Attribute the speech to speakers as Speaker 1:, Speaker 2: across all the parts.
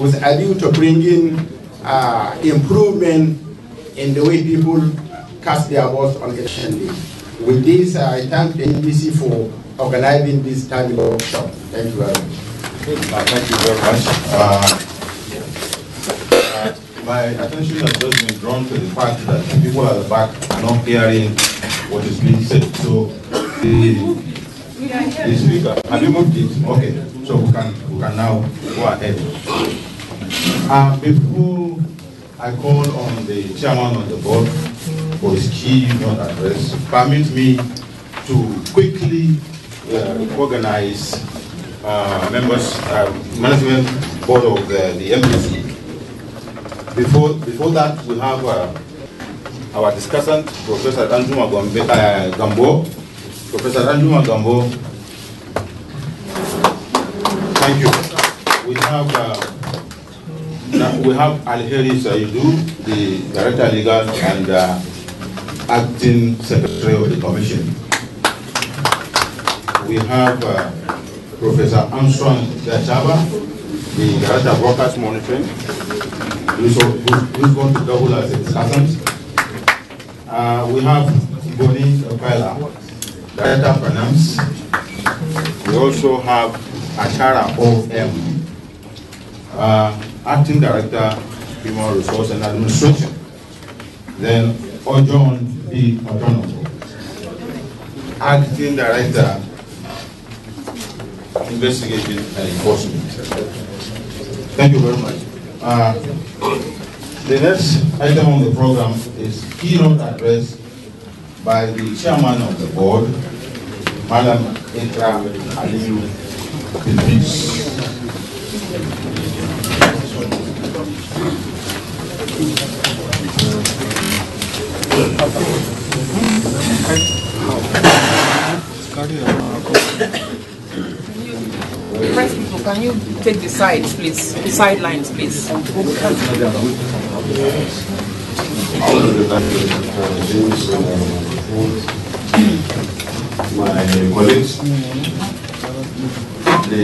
Speaker 1: with a view to bringing improvement in the way people cast their votes on election day. With this, I thank the NBC for organizing this time workshop. Thank you very much.
Speaker 2: Thank you very much. My attention has just been drawn to the fact that people at the back are not hearing what is being said. So the speaker, have you moved it? Okay, so we can now go ahead. Before I call on the chairman of the board for his keynote address, permit me to quickly organize members, management board of the MPC. Before that, we have our discussant, Professor Andrew Gambo. Professor Andrew Gambo, thank you. We have Alheri Saidu, the Director Legal and Acting Secretary of the Commission. We have Professor Armstrong Gachaba, the Director of Broadcast Monitoring, who's going to double as a discussant. We have Boni Opela, Director of Finance. We also have Ashara O.M., Acting Director, Human Resource and Administration. Then Ojon B. Otono, Acting Director, Investigation and Enforcement. Thank you very much. The next item on the program is keynote address by the chairman of the board, Madam Ikram Aliyu Idris.
Speaker 3: Press people, can you take the sides, please? The sidelines, please.
Speaker 4: My colleagues, the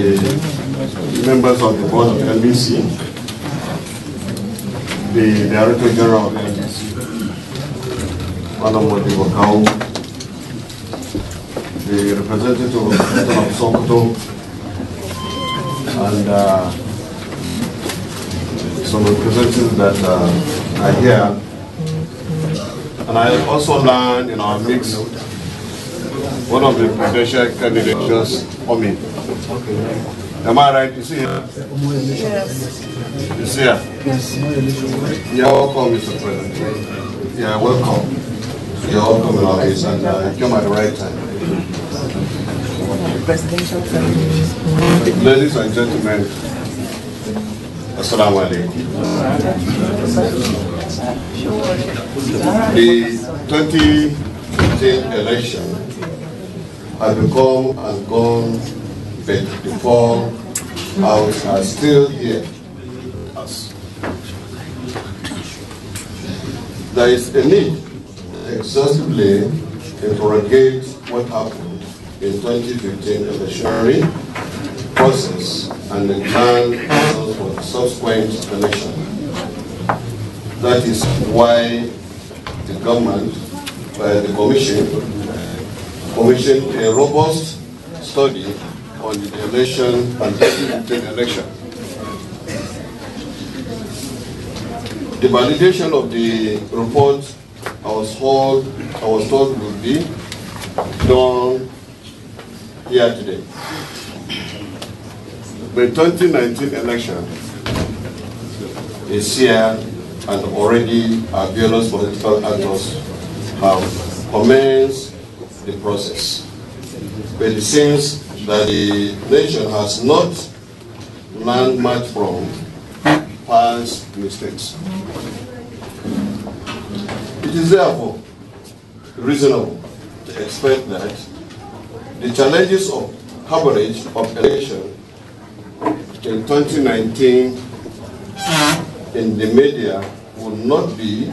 Speaker 4: members of the board of NBC, the Director General of NBC, Madam Wakau, the representative of Sokoto, and some representatives that are here. And I also learned in our mix, one of the presidential candidates just Omi. Am I right? You see her?
Speaker 3: Yes.
Speaker 4: You see her?
Speaker 3: Yes.
Speaker 4: You're welcome, Mr. President. Yeah, welcome. You're welcome in our case, and you came at the right time.
Speaker 3: Presidential
Speaker 4: Ladies and gentlemen, Assalamu alaikum. The 2015 election has become and gone, but the fallout are still here. There is a need to exhaustively interrogate what happened in 2015 electionary process and the plan for the subsequent election. That is why the government, the commissioned a robust study on the election and 2015 election. The validation of the report I was told would be done here today. The 2019 election is here, and already our various political actors have commenced the process. But it seems that the nation has not learned much from past mistakes. It is therefore reasonable to expect that the challenges of coverage of election in 2019 in the media will not be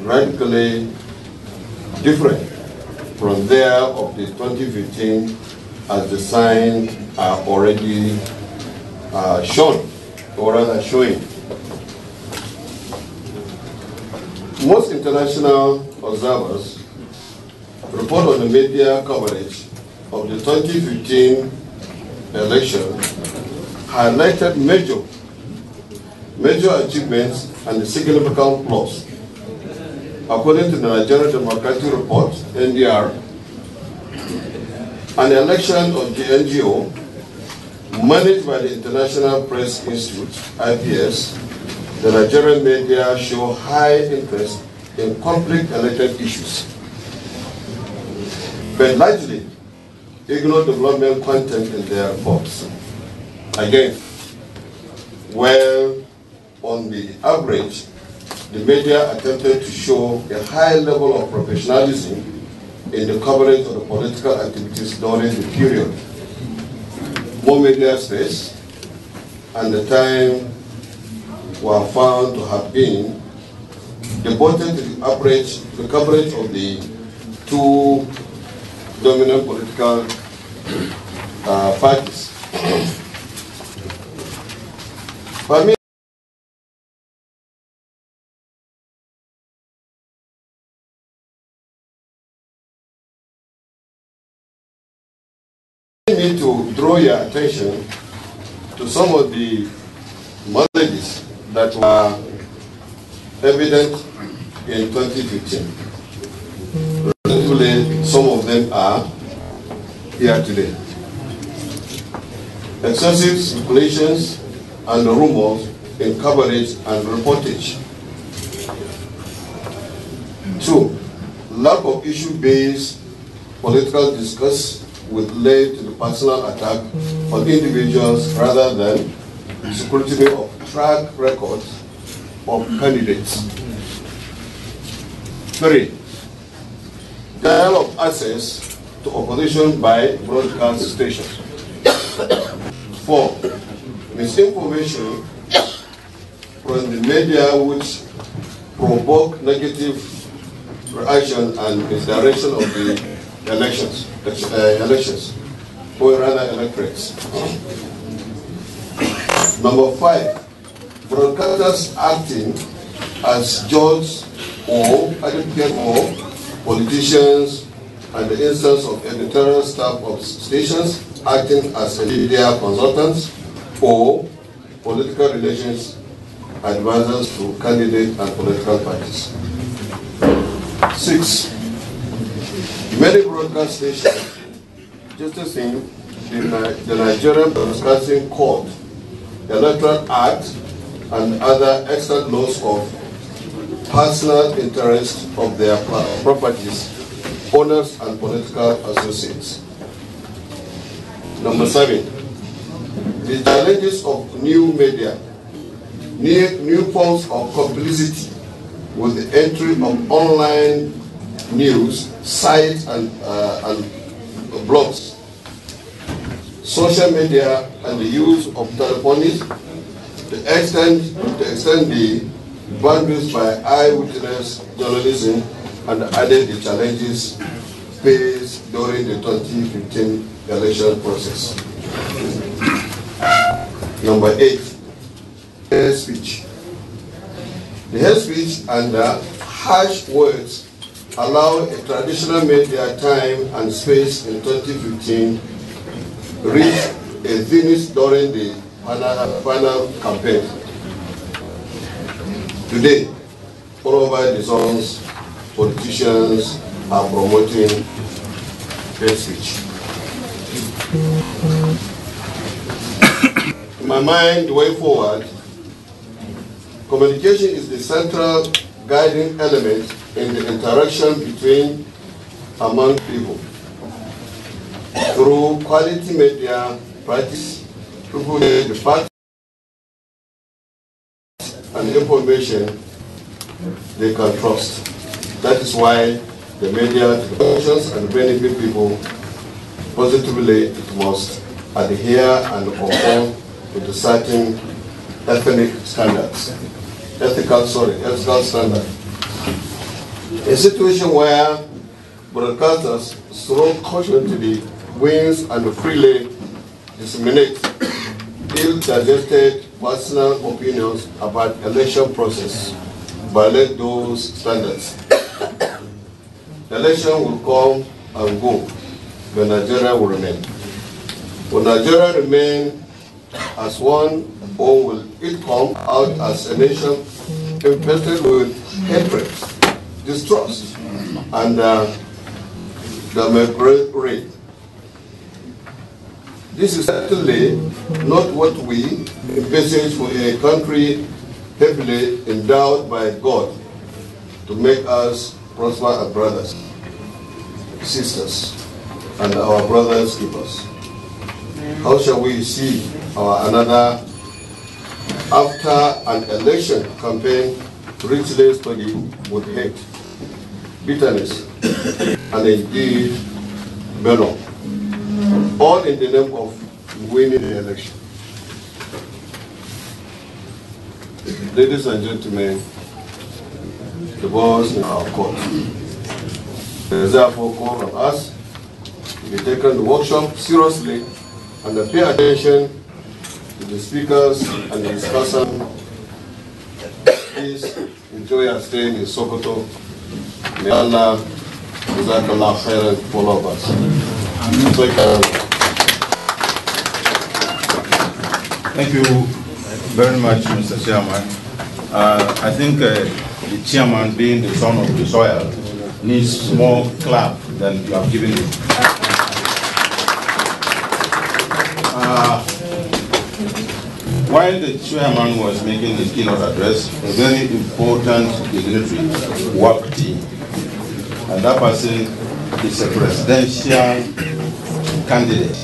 Speaker 4: radically different from there of the 2015, as the signs are already shown or rather showing. Most international observers report on the media coverage of the 2015 election highlighted major achievements and significant flaws. According to the Nigerian Democratic Report, NDR, an election of the NGO managed by the International Press Institute, IPS, the Nigerian media show high interest in conflict-related issues, but largely ignore development content in their reports. Again, well, on the average, the media attempted to show a high level of professionalism in the coverage of the political activities during the period. More media space and the time were found to have been devoted to the coverage of the two dominant political parties. Permit me to draw your attention to some of the maladies that were evident in 2015. Relatively, some of them are here today. Excessive speculations and rumors in coverage and reportage. 2, lack of issue-based political discourse would lead to the personal attack on individuals rather than scrutiny of track records of candidates. 3, denial of access to opposition by broadcast stations. 4, misinformation from the media which provoke negative reaction and misdirection of the elections, or rather electorates. Number 5, broadcasters acting as judge or advocate for politicians, and the instance of editorial staff of stations acting as media consultants or political relations advisors to candidates and political parties. 6, many broadcast stations justifying the Nigerian Broadcasting Code, Electoral Act, and other extra laws of personal interest of their properties, owners, and political associates. Number 7, the challenges of new media, new forms of publicity with the entry of online news sites and blogs, social media, and the use of telephonics to extend the boundaries by eyewitness journalism, and added the challenges faced during the 2015 election process. Number 8, hate speech. The hate speech and harsh words allow a traditional media time and space in 2015 reach a zenith during the final campaign. Today, all over the zones, politicians are promoting hate speech. In my mind, the way forward, communication is the central guiding element in the interaction between among people. Through quality media practice, people get the facts and information they can trust. That is why the media functions and benefit people positively. It must adhere and conform to the certain ethical standards. A situation where broadcasters throw caution to the winds and freely disseminate ill-digested personal opinions about election process violate those standards. Election will come and go, but Nigeria will remain. Will Nigeria remain as one, or will it come out as a nation infested with hatred, distrust, and democracy? This is certainly not what we envisage for a country heavily endowed by God to make us prosper as brothers, sisters, and our brothers keepers. How shall we see our another after an election campaign richly studied with hate, bitterness, and indeed venom, all in the name of winning the election? Ladies and gentlemen, the ball is in our court. There is therefore call on us to be taking the workshop seriously and to pay attention to the speakers and the discussion. Please enjoy your stay in Sokoto. May Allah Jazakallah khairan for all of us.
Speaker 2: Thank you very much, Mr. Chairman. I think the chairman, being the son of the soil, needs more clap than you have given him. While the chairman was making his keynote address, a very important dignitary walked in, and that person is a presidential candidate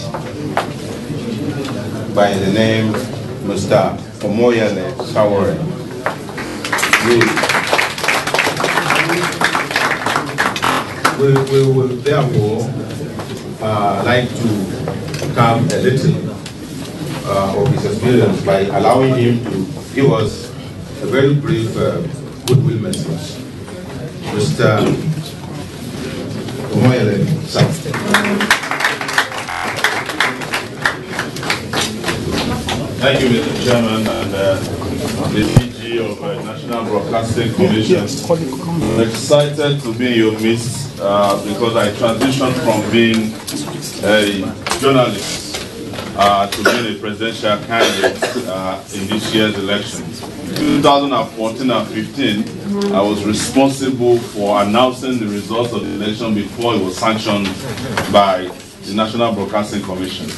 Speaker 2: by the name Mr. Omoyele Sowore. We will therefore like to come a little of his experience by allowing him to give us a very brief goodwill message. Mr. Omoyele Sowore.
Speaker 5: Thank you, Mr. Chairman, and the DG of National Broadcasting Commission. I'm excited to be in your midst because I transitioned from being a journalist to being a presidential candidate in this year's election. In 2014 and 15, I was responsible for announcing the results of the election before it was sanctioned by the National Broadcasting Commission.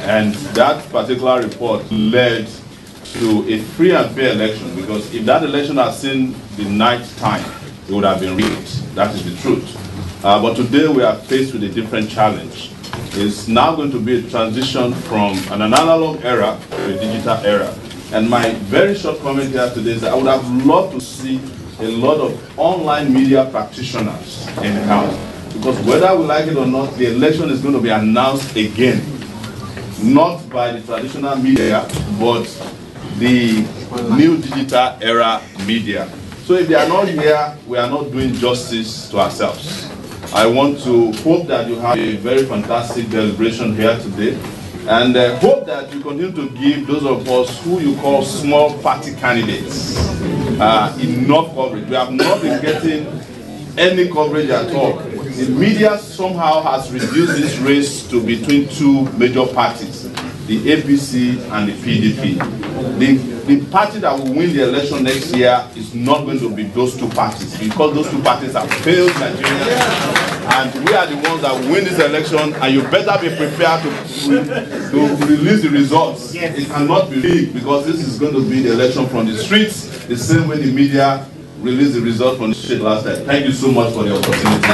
Speaker 5: And that particular report led to a free and fair election, because if that election had seen the night time, it would have been rigged. That is the truth. But today we are faced with a different challenge. It's now going to be a transition from an analog era to a digital era. And my very short comment here today is that I would have loved to see a lot of online media practitioners in the house. Because whether we like it or not, the election is going to be announced again. Not by the traditional media, but the new digital era media. So if they are not here, we are not doing justice to ourselves. I want to hope that you have a very fantastic deliberation here today, and hope that you continue to give those of us who you call small party candidates enough coverage. We have not been getting any coverage at all. The media somehow has reduced this race to between two major parties, the APC and the PDP. The party that will win the election next year is not going to be those two parties, because those two parties have failed Nigerians, and we are the ones that win this election, and you better be prepared to release the results. Yes. It cannot be rigged, because this is going to be the election from the streets, the same way the media released the result from the street last time. Thank you so much for the opportunity.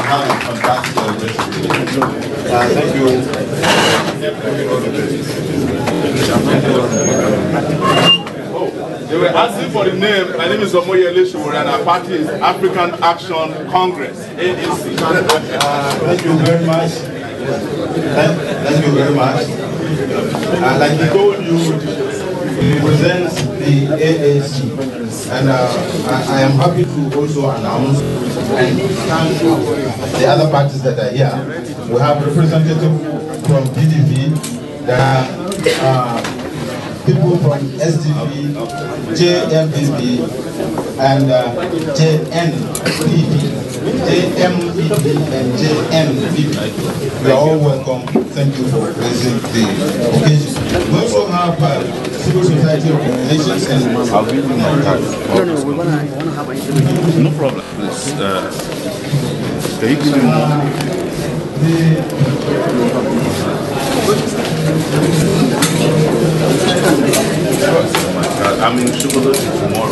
Speaker 5: Have a fantastic celebration.
Speaker 2: Thank you.
Speaker 5: Oh, they were asking for the name. My name is Omoyele, and our party is African Action Congress, ANC.
Speaker 2: Thank you very much. Thank you very much. Like he told you, he represents the ANC. And I am happy to also announce and thank the other parties that are here. We have representatives from PDP, There are people from SDP, JMPP, and JNPP, and JNPP. You are all welcome. Thank you for raising the occasion. We also have civil society organizations, and I'll give you my card.
Speaker 6: No, we want to have an interview.
Speaker 5: No problem. Can you give me I'm in Sowore tomorrow.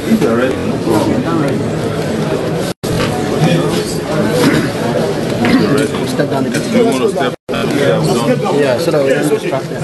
Speaker 5: If you're ready, no problem. You're ready.
Speaker 6: Step down.
Speaker 5: Do you want to step down?
Speaker 6: Yeah, so that we don't distract them.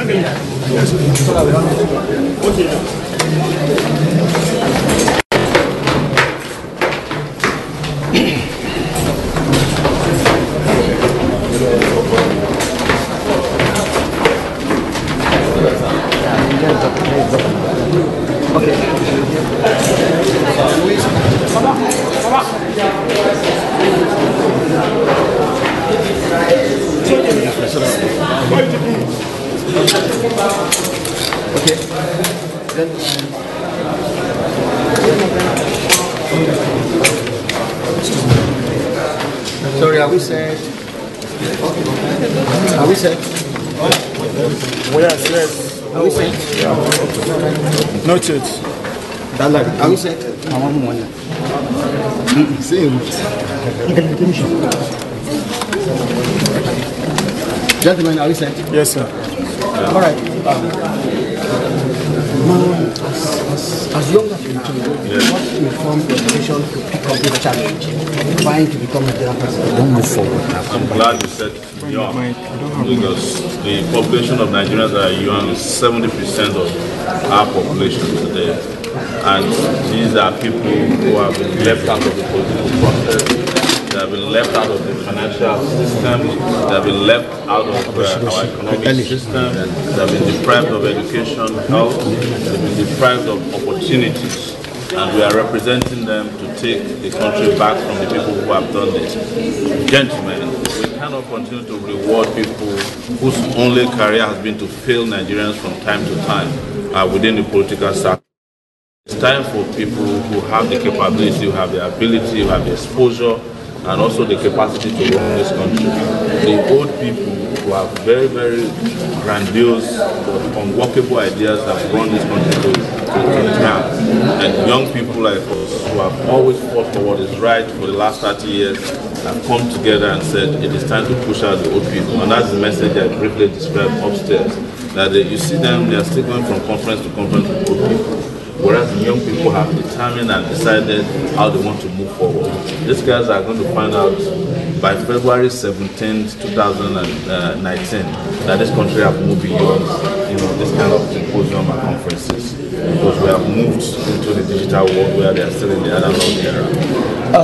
Speaker 6: Sorry, are we set? Are we set?
Speaker 7: Yes.
Speaker 6: Are we set?
Speaker 7: Not yet.
Speaker 6: Are we set? I want one.
Speaker 7: Same.
Speaker 6: Gentlemen, are we set?
Speaker 7: Yes, sir.
Speaker 6: All right. As young as you are, what informed your decision to pick up this challenge, trying to become a Nigerian president? Don't move forward.
Speaker 5: I'm glad you said young, because the population of Nigerians that are young is 70% of our population today. And these are people who have been left out of the political process. They have been left out of the financial system. They have been left out of our economic system. They have been deprived of education, health. They have been deprived of opportunities. And we are representing them to take the country back from the people who have done this. Gentlemen, we cannot continue to reward people whose only career has been to fail Nigerians from time to time within the political sector. It's time for people who have the capability, who have the ability, who have the exposure, and also the capacity to run this country. The old people who have very, very grandiose, unworkable ideas have run this country to ground. And young people like us who have always fought for what is right for the last 30 years have come together and said it is time to push out the old people. And that's the message I briefly described upstairs. That you see them, they are still going from conference to conference with old people. Whereas the young people have determined and decided how they want to move forward. These guys are going to find out by February 17th, 2019 that this country have moved beyond this kind of symposium and conferences. Because we have moved into the digital world where they are still in the analog era.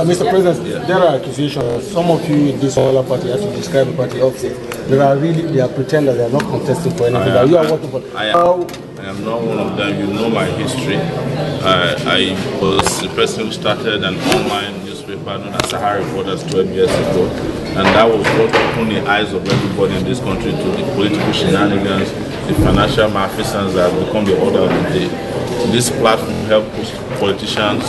Speaker 7: Mr. President, there are accusations. Some of you in this other party, as you describe the party upset, they are pretending that they are not contesting for anything. You are working for.
Speaker 5: I am not one of them. You know my history. I was the person who started an online newspaper known as Sahara Reporters 12 years ago. And that was what opened the eyes of everybody in this country to the political shenanigans, the financial malfeasance that have become the order of the day. This platform helped put politicians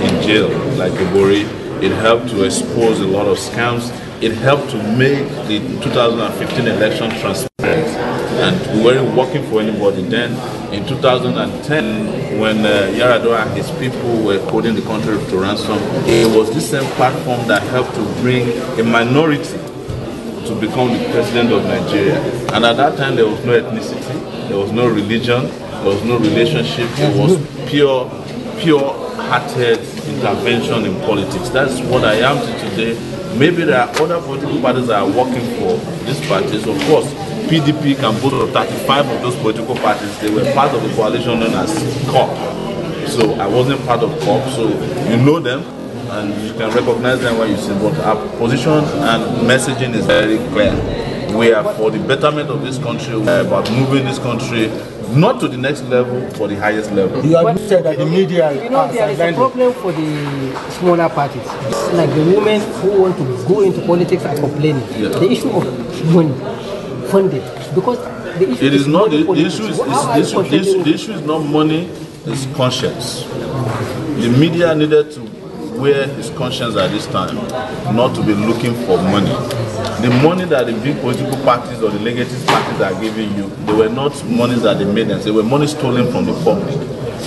Speaker 5: in jail, like Obori. It helped to expose a lot of scams. It helped to make the 2015 election transparent. And we weren't working for anybody then. In 2010, when Yaradua and his people were holding the country to ransom, it was this same platform that helped to bring a minority to become the president of Nigeria. And at that time, there was no ethnicity, there was no religion, there was no relationship. It was pure-hearted intervention in politics. That's what I am to today. Maybe there are other political parties that are working for these parties. Of course, PDP can vote for 35 of those political parties. They were part of the coalition known as COP. So I wasn't part of COP, so you know them and you can recognize them when you see. But our position and messaging is very clear. We are for the betterment of this country. We are about moving this country Not to the next level, but the highest level.
Speaker 7: You admitted that the media
Speaker 6: there is a problem for the smaller parties. Like the women who want to go into politics are complaining.
Speaker 5: Yeah.
Speaker 6: The issue of money, funding, because the issue
Speaker 5: It is not the
Speaker 6: money
Speaker 5: issue.
Speaker 6: politics.
Speaker 5: The issue is not money. It's conscience. The media needed to wear his conscience at this time, not to be looking for money. The money that the big political parties or the legacy parties are giving you, they were not monies that they made them. They were money stolen from the public.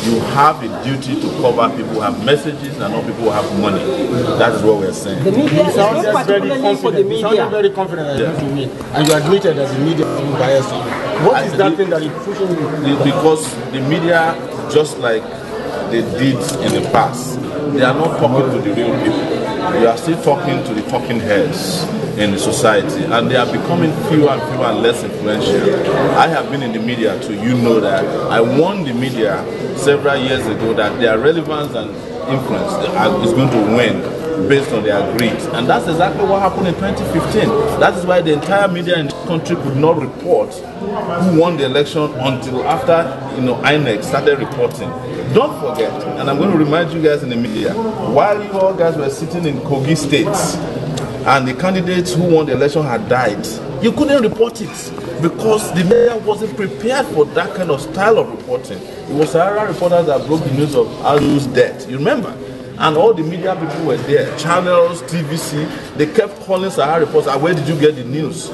Speaker 5: You have a duty to cover people who have messages and not people who have money. That is what we are saying.
Speaker 6: The media is not particularly for the
Speaker 7: You
Speaker 6: media.
Speaker 7: sounded very confident that you're going to win, and you admitted that the media is biased. What is that thing that is pushing you?
Speaker 5: Because the media, just like they did in the past, they are not talking to the real people. You are still talking to the talking heads in the society, and they are becoming fewer and fewer and less influential. I have been in the media too. You know that I warned the media several years ago that their relevance and influence is going to wane based on their greed, and that's exactly what happened in 2015. That is why the entire media in this country could not report who won the election until after INEC started reporting. Don't forget, and I'm going to remind you guys in the media, while you all guys were sitting in Kogi State and the candidates who won the election had died, you couldn't report it because the media wasn't prepared for that kind of style of reporting. It was Sahara reporters that broke the news of Alu's death, you remember? And all the media people were there, channels, TVC, they kept calling Sahara reporters, where did you get the news?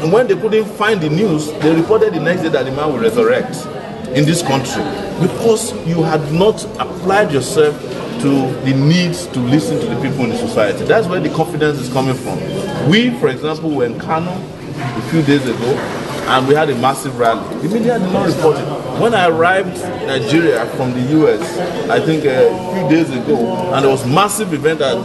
Speaker 5: And when they couldn't find the news, they reported the next day that the man will resurrect in this country, because you had not applied yourself to the needs to listen to the people in the society. That's where the confidence is coming from. We, for example, were in Kano a few days ago, and we had a massive rally. The media did not report it. When I arrived in Nigeria from the US, I think a few days ago, and there was a massive event at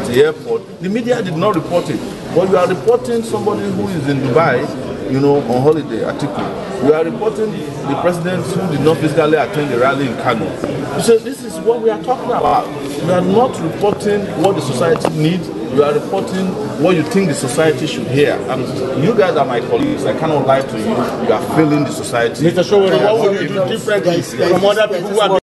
Speaker 5: the airport, the media did not report it. But you are reporting somebody who is in Dubai, on holiday, Atiku. You are reporting the president who did not physically attend the rally in Kano. So this is what we are talking about. You are not reporting what the society needs. You are reporting what you think the society should hear. And you guys are my colleagues. I cannot lie to you. You are failing the society.
Speaker 7: Mr. Sowore, what would you do differently from other people who are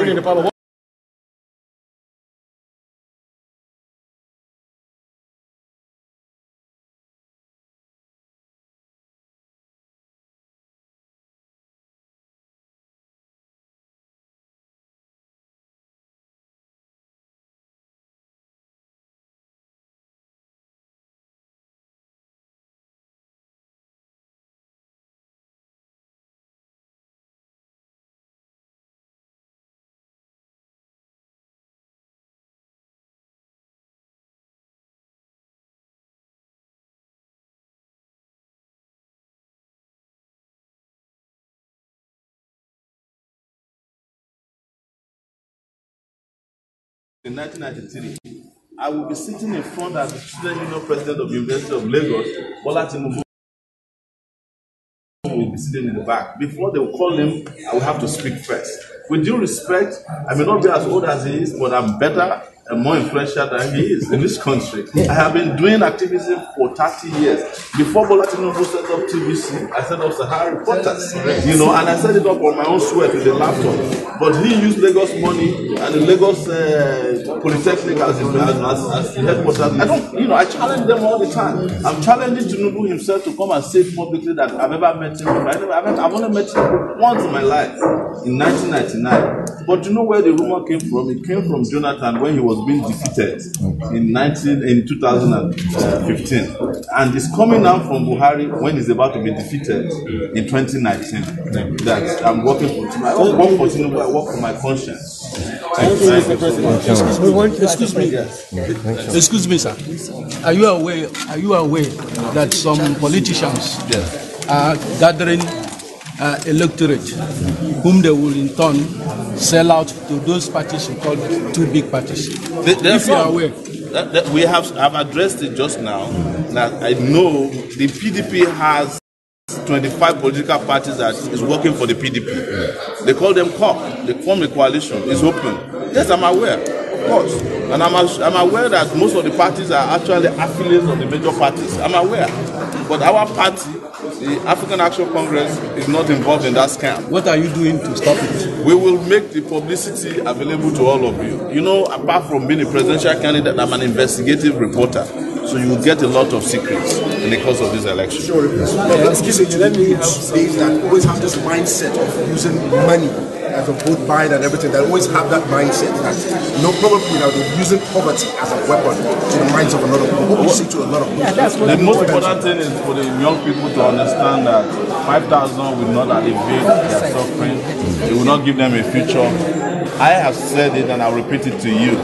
Speaker 7: in the power?
Speaker 5: In 1993, I will be sitting in front as the student union president of the University of Lagos. Bola Tinubu will be sitting in the back. Before they will call him, I will have to speak first. With due respect, I may not be as old as he is, but I'm better more influential than he is in this country. I have been doing activism for 30 years. Before Bola Tinubu set up TVC, I set up Sahara Reporters, you know, and I set it up on my own sweat with a laptop. But he used Lagos money and the Lagos Polytechnic as the headquarters. I don't, you know, I challenge them all the time. I'm challenging Tinubu himself to come and say publicly that I've ever met him. I've only met him once in my life, in 1999. But you know where the rumor came from? It came from Jonathan when he was being defeated in 2015. And it's coming out from Buhari when he's about to be defeated in 2019. That I'm working for Tinubu. I don't work for Tinubu, I work for my conscience.
Speaker 6: Excuse me, sir. Are you aware that some politicians are gathering electorate whom they will in turn sell out to those parties you call two big parties? If you are aware.
Speaker 5: I've addressed it just now, that I know the PDP has 25 political parties that is working for the PDP. They call them COP. They form a coalition. It's open. Yes, I'm aware, of course. And I'm aware that most of the parties are actually affiliates of the major parties. I'm aware. But our party, the African Action Congress, is not involved in that scam.
Speaker 6: What are you doing to stop it?
Speaker 5: We will make the publicity available to all of you. You know, apart from being a presidential candidate, I'm an investigative reporter. So you will get a lot of secrets in the course of this election.
Speaker 8: Sure. Excuse me, let me say that always have this mindset of using money as a vote buying and everything. They always have that mindset that, probably they're using poverty as a weapon to the minds of a lot of people. What we see to a lot of people.
Speaker 5: The most important thing is for the young people to understand that 5,000 will not alleviate their suffering. It will not give them a future. I have said it and I'll repeat it to you,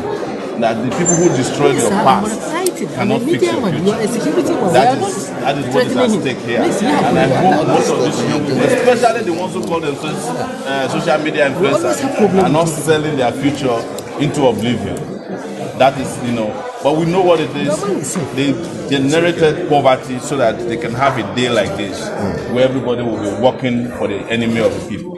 Speaker 5: that the people who destroy your past cannot fix your future. That is what is at stake here. And I hope most of these young people, especially the ones who call themselves social media influencers, are not selling their future into oblivion. That is, but we know what it is. They generated poverty so that they can have a day like this, where everybody will be working for the enemy of the people.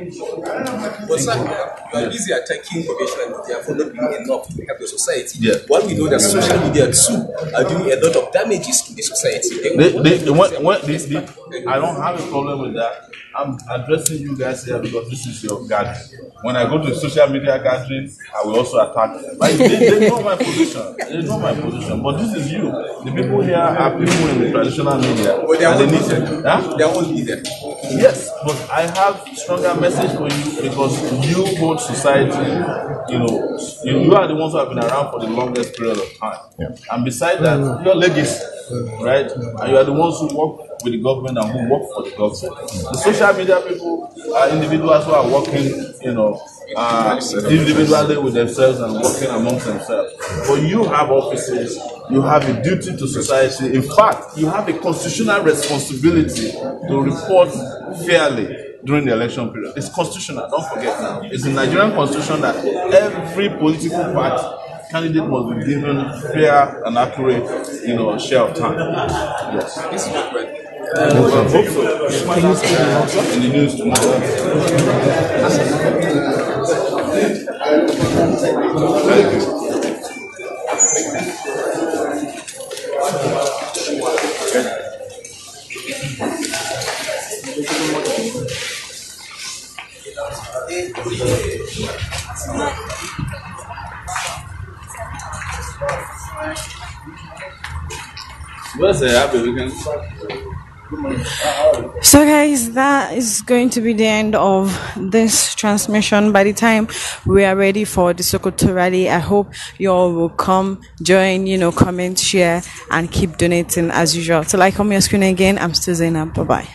Speaker 9: But sir, you are busy attacking conventional media for not being enough to help the society.
Speaker 5: Yeah.
Speaker 9: While we know that social media too are doing a lot of damages to the society.
Speaker 5: I don't have a problem with that. I'm addressing you guys here because this is your gathering. When I go to social media gatherings, I will also attack them. They know my position. They know my position. But this is you. The people here are people in the traditional media.
Speaker 9: But they won't be there. They won't be there.
Speaker 5: Yes, but I have stronger message for you because you hold society. You are the ones who have been around for the longest period of time. Yeah. And besides that, your legacy, right? And you are the ones who work with the government and who work for the government. The social media people are individuals who are working, individually with themselves and working amongst themselves. But you have offices, you have a duty to society. In fact, you have a constitutional responsibility to report fairly during the election period. It's constitutional, don't forget now. It's the Nigerian constitution that every political party candidate must be given fair and accurate, share of time. Yes.
Speaker 9: This is your friend.
Speaker 5: In the news tomorrow. Thank you. Where's the happy weekend?
Speaker 10: So guys, that is going to be the end of this transmission. By the time we are ready for the Sokoto rally, I hope you all will come, join, comment, share, and keep donating as usual. Till I come on your screen again, I'm still Zainab. Bye-bye.